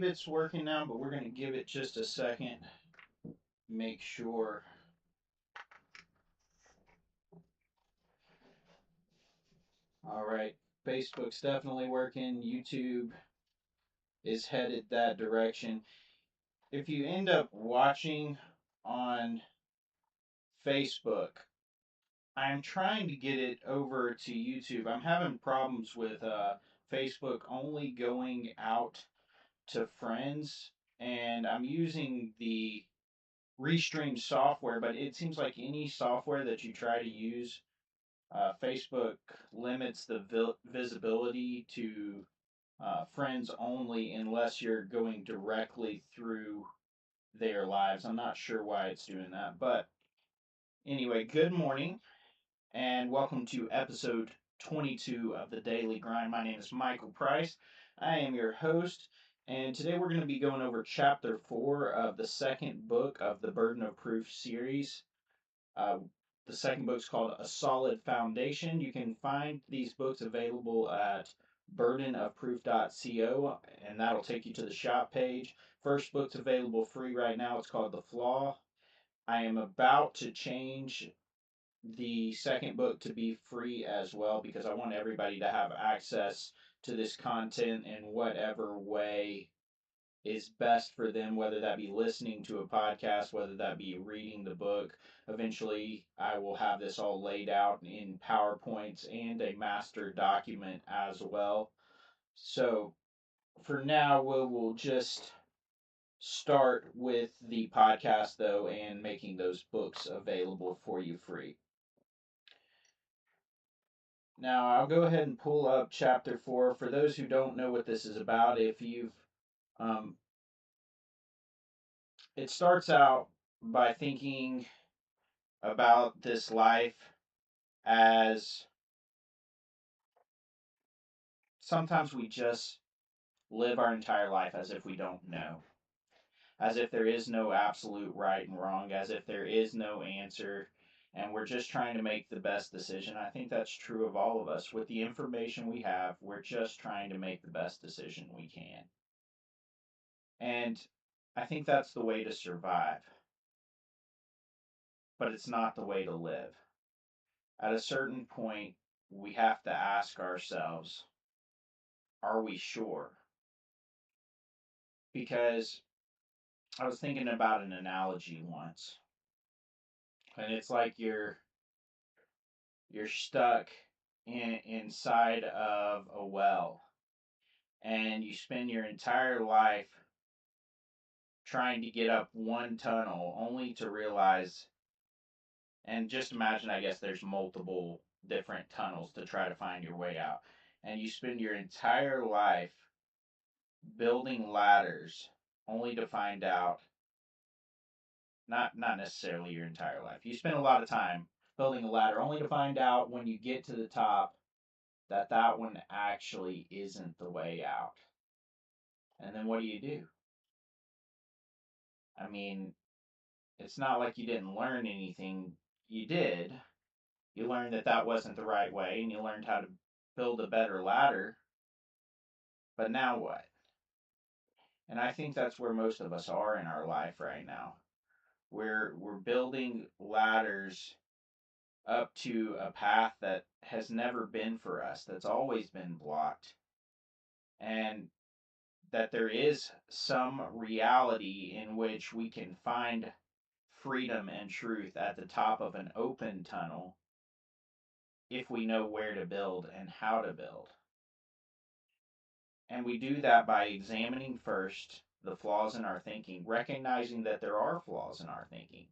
It's working now, but we're going to give it just a second. Make sure. All right. Facebook's definitely working. YouTube is headed that direction. If you end up watching on Facebook, I'm trying to get it over to YouTube. I'm having problems with Facebook only going out to friends, and I'm using the Restream software, but it seems like any software that you try to use, Facebook limits the visibility to friends only unless you're going directly through their lives. I'm not sure why it's doing that. But anyway, good morning and welcome to episode 22 of the Daily Grind. My name is Michael Price. I am your host. And today we're going to be going over chapter 4 of the second book of the Burden of Proof series. Uh, the second book's called A Solid Foundation. You can find these books available at burdenofproof.co, and that'll take you to the shop page. First book's available free right now. It's called The Flaw. I am about to change the second book to be free as well because I want everybody to have access to this content in whatever way is best for them, whether that be listening to a podcast, whether that be reading the book. Eventually, I will have this all laid out in PowerPoints and a master document as well. So for now, we'll just start with the podcast though and making those books available for you free. Now, I'll go ahead and pull up chapter 4. For those who don't know what this is about, if you've um, it starts out by thinking about this life as sometimes we just live our entire life as if we don't know, as if there is no absolute right and wrong, as if there is no answer, and we're just trying to make the best decision. I think that's true of all of us. With the information we have, we're just trying to make the best decision we can. And I think that's the way to survive, but it's not the way to live. At a certain point, we have to ask ourselves, are we sure? Because I was thinking about an analogy once, and it's like you're stuck inside of a well, and you spend your entire life trying to get up one tunnel, only to realize, and just imagine, I guess there's multiple different tunnels to try to find your way out, and you spend your entire life building ladders, only to find out, not necessarily your entire life. You spend a lot of time building a ladder only to find out when you get to the top that that one actually isn't the way out. And then what do? I mean, it's not like you didn't learn anything. You did. You learned that that wasn't the right way and you learned how to build a better ladder. But now what? And I think that's where most of us are in our life right now. We're building ladders up to a path that has never been for us, that's always been blocked, and that there is some reality in which we can find freedom and truth at the top of an open tunnel if we know where to build and how to build. And we do that by examining first the flaws in our thinking, recognizing that there are flaws in our thinking.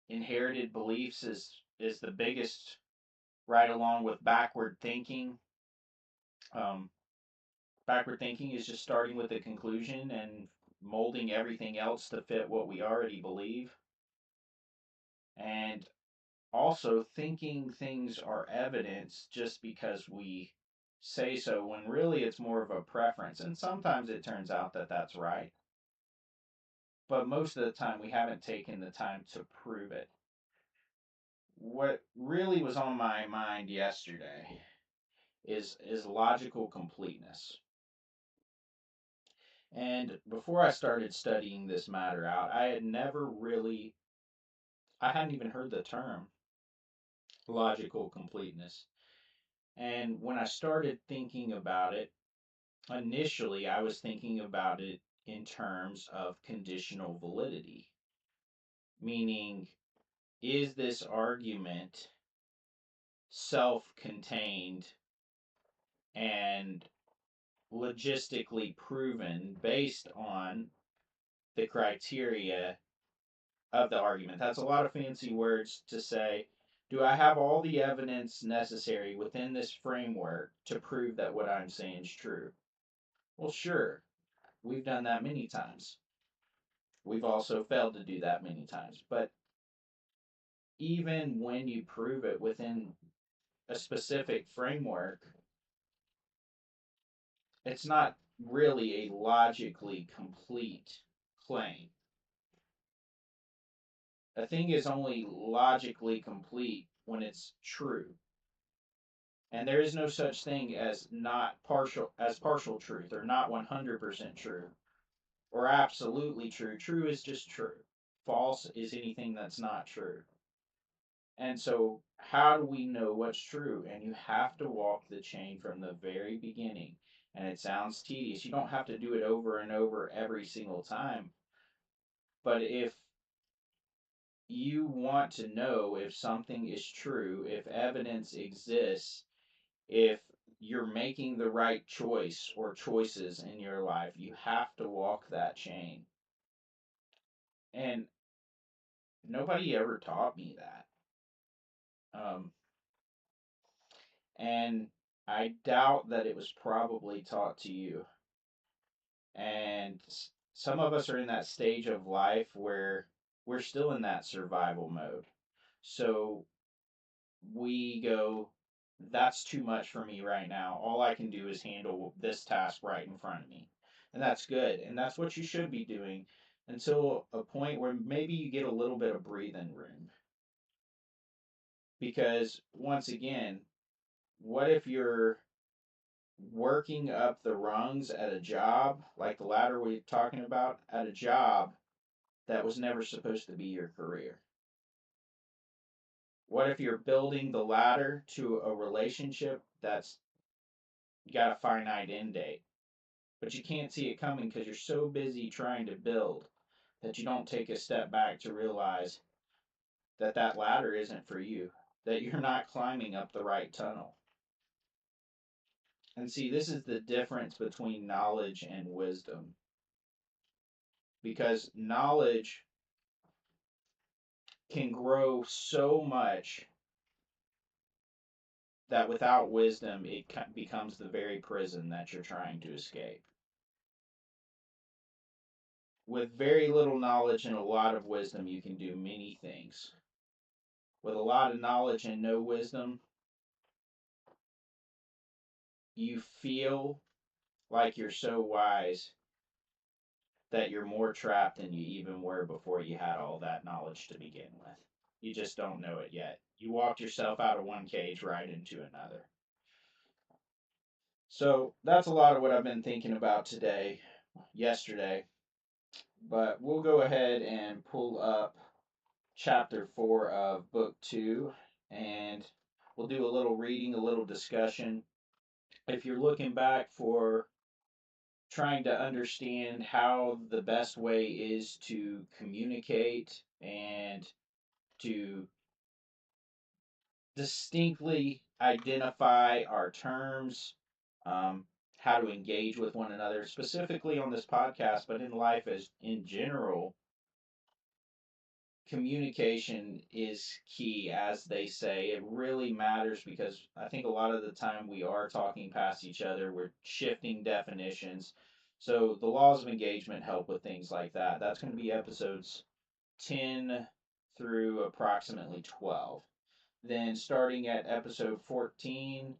Inherited beliefs is the biggest, right along with backward thinking. Um, Backward thinking is just starting with a conclusion and molding everything else to fit what we already believe. And also thinking things are evidence just because we say so, when really it's more of a preference. And sometimes it turns out that that's right. But most of the time, we haven't taken the time to prove it. What really was on my mind yesterday is logical completeness. And before I started studying this matter out, I hadn't even heard the term logical completeness. And when I started thinking about it, initially I was thinking about it in terms of conditional validity, meaning, is this argument self contained and logistically proven based on the criteria of the argument? That's a lot of fancy words to say. Do I have all the evidence necessary within this framework to prove that what I'm saying is true? Well, sure. We've done that many times. We've also failed to do that many times. But even when you prove it within a specific framework, it's not really a logically complete claim. A thing is only logically complete when it's true. And there is no such thing as not partial truth, or not 100% true, or absolutely true. True is just true. False is anything that's not true. And so, how do we know what's true? And you have to walk the chain from the very beginning. And it sounds tedious. You don't have to do it over and over every single time. But if you want to know if something is true, if evidence exists, if you're making the right choice or choices in your life, you have to walk that chain. And nobody ever taught me that. And I doubt that it was probably taught to you. And some of us are in that stage of life where we're still in that survival mode. So we go, that's too much for me right now. All I can do is handle this task right in front of me. And that's good. And that's what you should be doing until a point where maybe you get a little bit of breathing room. Because once again, what if you're working up the rungs at a job, like the ladder we're talking about, at a job that was never supposed to be your career? What if you're building the ladder to a relationship that's got a finite end date, but you can't see it coming because you're so busy trying to build that you don't take a step back to realize that that ladder isn't for you, that you're not climbing up the right tunnel? And see, this is the difference between knowledge and wisdom. Because knowledge can grow so much that without wisdom, it becomes the very prison that you're trying to escape. With very little knowledge and a lot of wisdom, you can do many things. With a lot of knowledge and no wisdom, you feel like you're so wise that you're more trapped than you even were before you had all that knowledge to begin with. You just don't know it yet. You walked yourself out of one cage right into another. So that's a lot of what I've been thinking about yesterday. But we'll go ahead and pull up chapter 4 of book 2, and we'll do a little reading, a little discussion. If you're looking back for trying to understand how the best way is to communicate and to distinctly identify our terms, how to engage with one another, specifically on this podcast, but in life as in general, communication is key, as they say. It really matters because I think a lot of the time we are talking past each other, we're shifting definitions. So the laws of engagement help with things like that. That's going to be episodes 10 through approximately 12. Then starting at episode 14,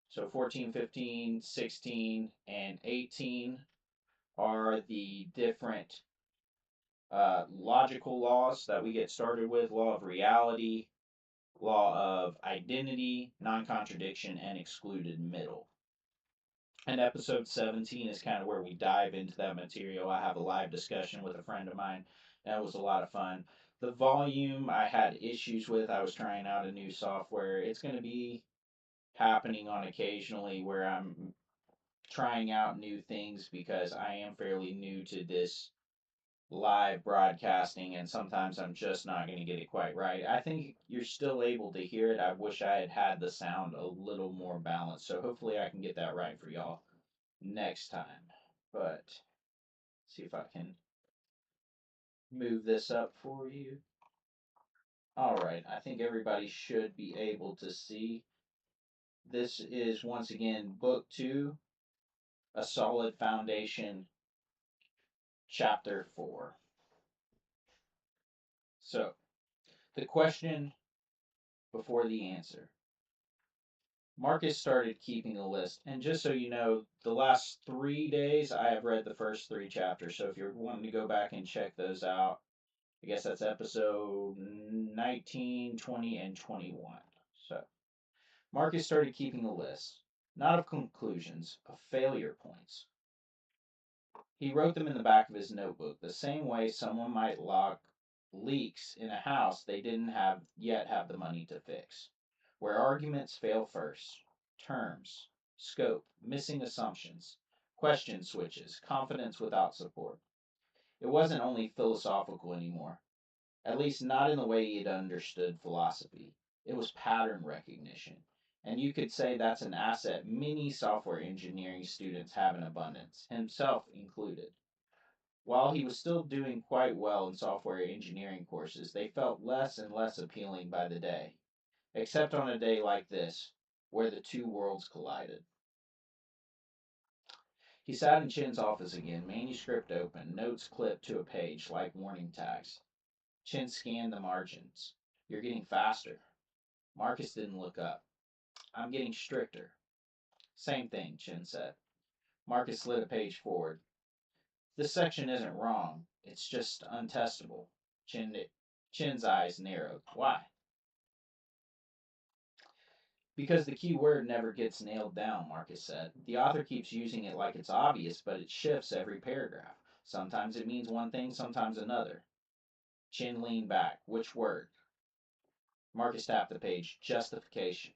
so 14, 15, 16, and 18 are the different logical laws that we get started with: law of reality, law of identity, non contradiction, and excluded middle. And episode 17 is kind of where we dive into that material. I have a live discussion with a friend of mine. That was a lot of fun. The volume I had issues with. I was trying out a new software. It's going to be happening on occasionally where I'm trying out new things because I am fairly new to this live broadcasting, and sometimes I'm just not going to get it quite right. I think you're still able to hear it. I wish I had had the sound a little more balanced, so hopefully I can get that right for y'all next time. But see if I can move this up for you. All right, I think everybody should be able to see. This is once again book 2, A Solid Foundation, chapter 4. So, the question before the answer. Marcus started keeping a list. And just so you know, the last 3 days I have read the first 3 chapters. So if you're wanting to go back and check those out, I guess that's episode 19, 20, and 21. So Marcus started keeping a list, not of conclusions, of failure points. He wrote them in the back of his notebook, the same way someone might log leaks in a house they didn't yet have the money to fix. Where arguments fail first, terms, scope, missing assumptions, question switches, confidence without support. It wasn't only philosophical anymore, at least not in the way he had understood philosophy. It was pattern recognition. And you could say that's an asset many software engineering students have in abundance, himself included. While he was still doing quite well in software engineering courses, they felt less and less appealing by the day, except on a day like this, where the two worlds collided. He sat in Chin's office again, manuscript open, notes clipped to a page like warning tags. Chin scanned the margins. You're getting faster. Marcus didn't look up. I'm getting stricter. Same thing, Chin said. Marcus slid a page forward. This section isn't wrong. It's just untestable. Chin's eyes narrowed. Why? Because the key word never gets nailed down, Marcus said. The author keeps using it like it's obvious, but it shifts every paragraph. Sometimes it means one thing, sometimes another. Chin leaned back. Which word? Marcus tapped the page. Justification.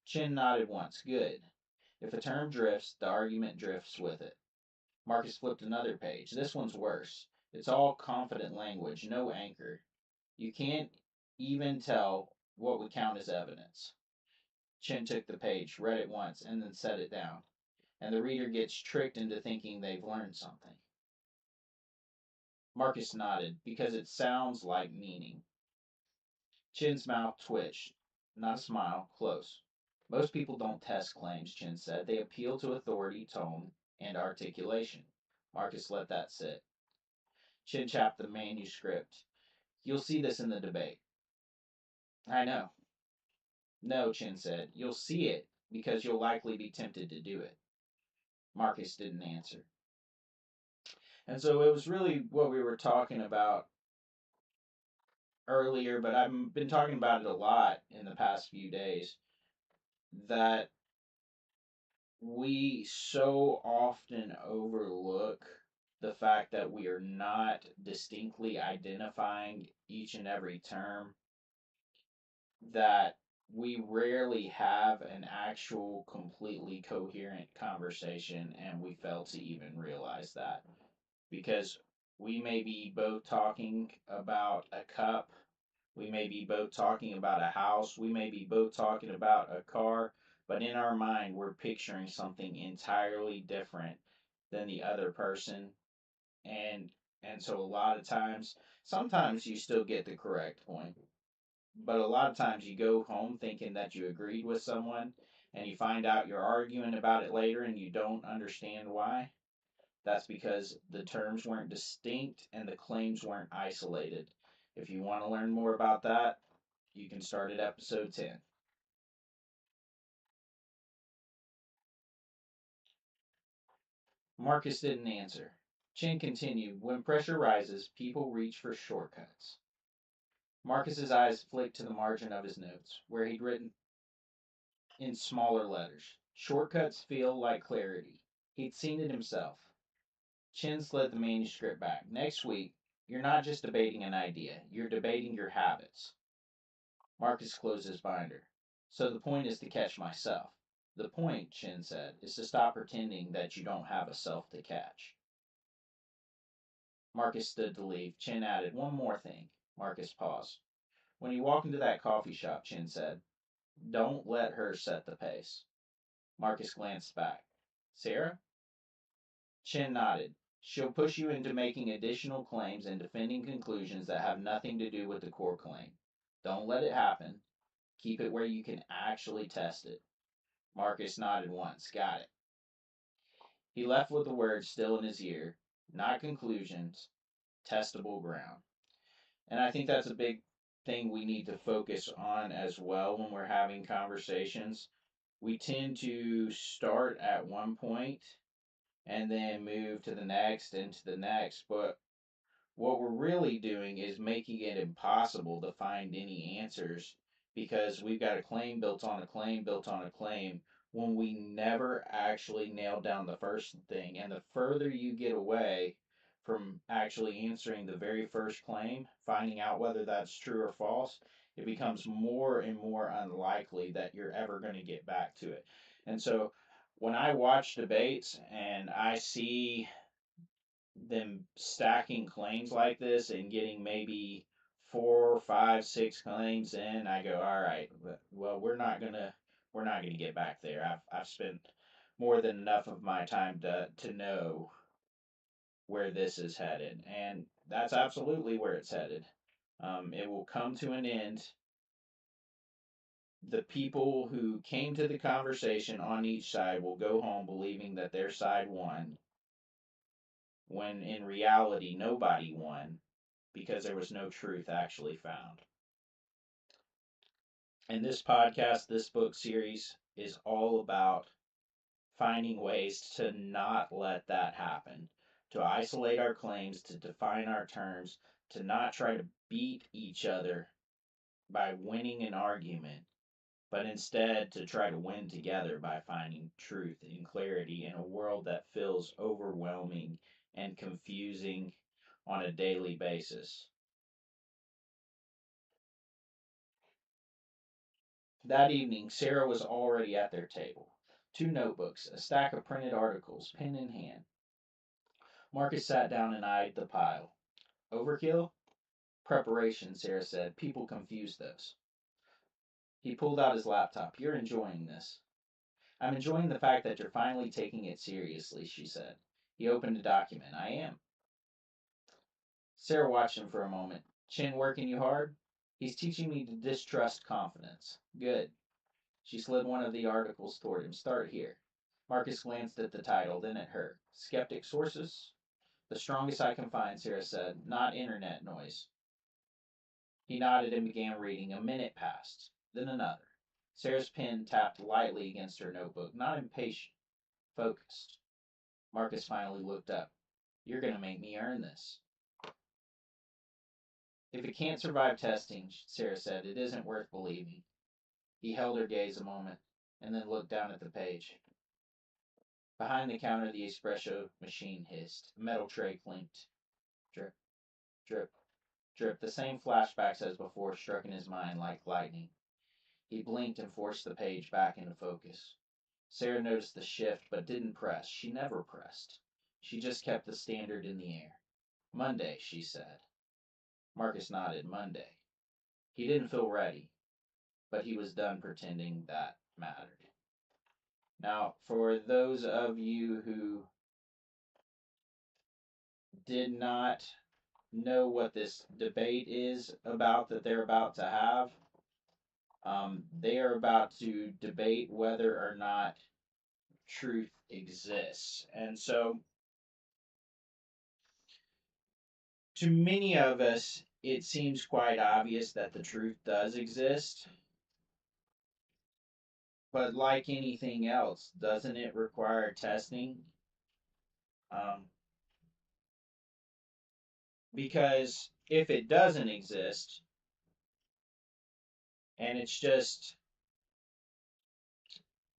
Chin nodded once. Good. If a term drifts, the argument drifts with it. Marcus flipped another page. This one's worse. It's all confident language, no anchor. You can't even tell what would count as evidence. Chin took the page, read it once, and then set it down. And the reader gets tricked into thinking they've learned something. Marcus nodded, because it sounds like meaning. Chin's mouth twitched. Not a smile, close. Most people don't test claims, Chin said. They appeal to authority, tone, and articulation. Marcus let that sit. Chin chapped the manuscript. You'll see this in the debate. I know. No, Chin said. You'll see it because you'll likely be tempted to do it. Marcus didn't answer. And so it was really what we were talking about earlier, but I've been talking about it a lot in the past few days, that we so often overlook the fact that we are not distinctly identifying each and every term, that we rarely have an actual completely coherent conversation, and we fail to even realize that. Because we may be both talking about a cup, we may be both talking about a house, we may be both talking about a car, but in our mind we're picturing something entirely different than the other person. And so a lot of times, sometimes you still get the correct point, but a lot of times you go home thinking that you agreed with someone, and you find out you're arguing about it later and you don't understand why. That's because the terms weren't distinct and the claims weren't isolated. If you want to learn more about that, you can start at episode 10. Marcus didn't answer. Chin continued, when pressure rises, people reach for shortcuts. Marcus's eyes flicked to the margin of his notes, where he'd written in smaller letters, Shortcuts feel like clarity. He'd seen it himself. Chin slid the manuscript back. Next week, you're not just debating an idea, you're debating your habits. Marcus closed his binder. So the point is to catch myself. The point, Chin said, is to stop pretending that you don't have a self to catch. Marcus stood to leave. Chin added, one more thing. Marcus paused. When you walk into that coffee shop, Chin said, don't let her set the pace. Marcus glanced back. Sarah? Chin nodded. She'll push you into making additional claims and defending conclusions that have nothing to do with the core claim. Don't let it happen. Keep it where you can actually test it. Marcus nodded once. Got it. He left with the words still in his ear. Not conclusions, testable ground. And I think that's a big thing we need to focus on as well when we're having conversations. We tend to start at one point and then move to the next and to the next, but what we're really doing is making it impossible to find any answers because we've got a claim built on a claim built on a claim when we never actually nailed down the first thing. And the further you get away from actually answering the very first claim, finding out whether that's true or false, it becomes more and more unlikely that you're ever going to get back to it. And so when I watch debates and I see them stacking claims like this and getting maybe 4, 5, 6 claims in, I go, all right, well, we're not gonna get back there. I've spent more than enough of my time to know where this is headed, and that's absolutely where it's headed. It will come to an end. The people who came to the conversation on each side will go home believing that their side won, when in reality nobody won because there was no truth actually found. And this podcast, this book series, is all about finding ways to not let that happen, to isolate our claims, to define our terms, to not try to beat each other by winning an argument, but instead to try to win together by finding truth and clarity in a world that feels overwhelming and confusing on a daily basis. That evening, Sarah was already at their table. 2 notebooks, a stack of printed articles, pen in hand. Marcus sat down and eyed the pile. Overkill? Preparation, Sarah said. People confuse those. He pulled out his laptop. You're enjoying this. I'm enjoying the fact that you're finally taking it seriously, she said. He opened a document. I am. Sarah watched him for a moment. Chin working you hard? He's teaching me to distrust confidence. Good. She slid one of the articles toward him. Start here. Marcus glanced at the title, then at her. Skeptic sources? The strongest I can find, Sarah said. Not internet noise. He nodded and began reading. A minute passed. Then another. Sarah's pen tapped lightly against her notebook. Not impatient. Focused. Marcus finally looked up. You're going to make me earn this. If it can't survive testing, Sarah said, it isn't worth believing. He held her gaze a moment, and then looked down at the page. Behind the counter, the espresso machine hissed. A metal tray clinked. Drip, drip, drip. The same flashbacks as before struck in his mind like lightning. He blinked and forced the page back into focus. Sarah noticed the shift, but didn't press. She never pressed. She just kept the standard in the air. Monday, she said. Marcus nodded. Monday. He didn't feel ready, but he was done pretending that mattered. Now, for those of you who did not know what this debate is about that they're about to have, they are about to debate whether or not truth exists. And so, to many of us, it seems quite obvious that the truth does exist. But like anything else, doesn't it require testing? Um, because if it doesn't exist, and it's just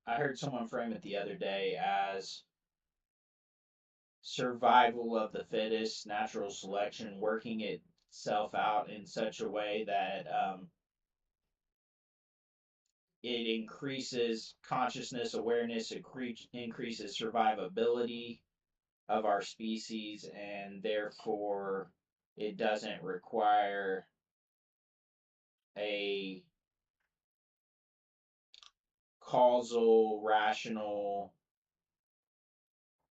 I heard someone frame it the other day as survival of the fittest, natural selection working itself out in such a way that it increases consciousness, awareness, increases survivability of our species, and therefore it doesn't require a causal, rational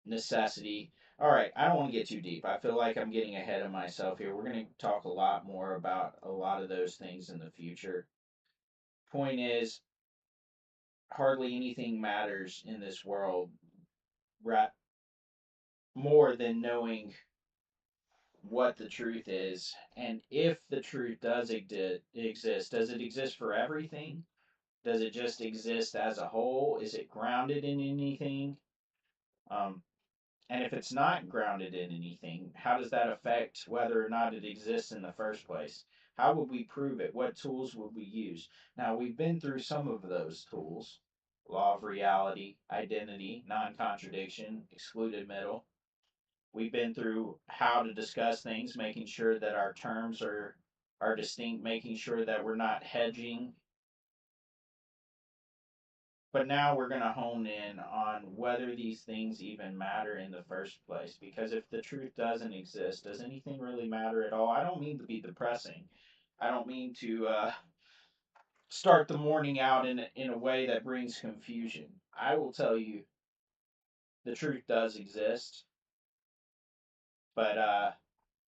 necessity. All right, I don't want to get too deep. I feel like I'm getting ahead of myself here. We're going to talk a lot more about a lot of those things in the future. Point is, hardly anything matters in this world more than knowing what the truth is. And if the truth does exist, does it exist for everything? Does it just exist as a whole? Is it grounded in anything? Um, and if it's not grounded in anything, how does that affect whether or not it exists in the first place? How would we prove it? What tools would we use? Now, we've been through some of those tools: law of reality, identity, non contradiction, excluded middle. We've been through how to discuss things, making sure that our terms are distinct, making sure that we're not hedging. But now we're going to hone in on whether these things even matter in the first place. Because if the truth doesn't exist, does anything really matter at all? I don't mean to be depressing. I don't mean to start the morning out in a way that brings confusion. I will tell you the truth does exist. But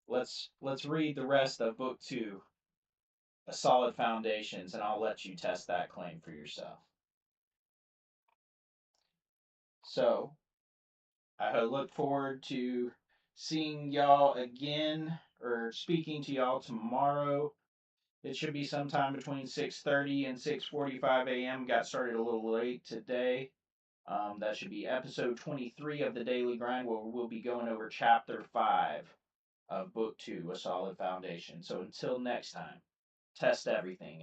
let's read the rest of book 2, A Solid Foundations, and I'll let you test that claim for yourself. So, I look forward to seeing y'all again or speaking to y'all tomorrow. It should be sometime between 6:30 and 6:45 a.m. Got started a little late today. That should be episode 23 of the Daily Grind, where we'll be going over chapter 5 of book 2, A Solid Foundation. So until next time, test everything.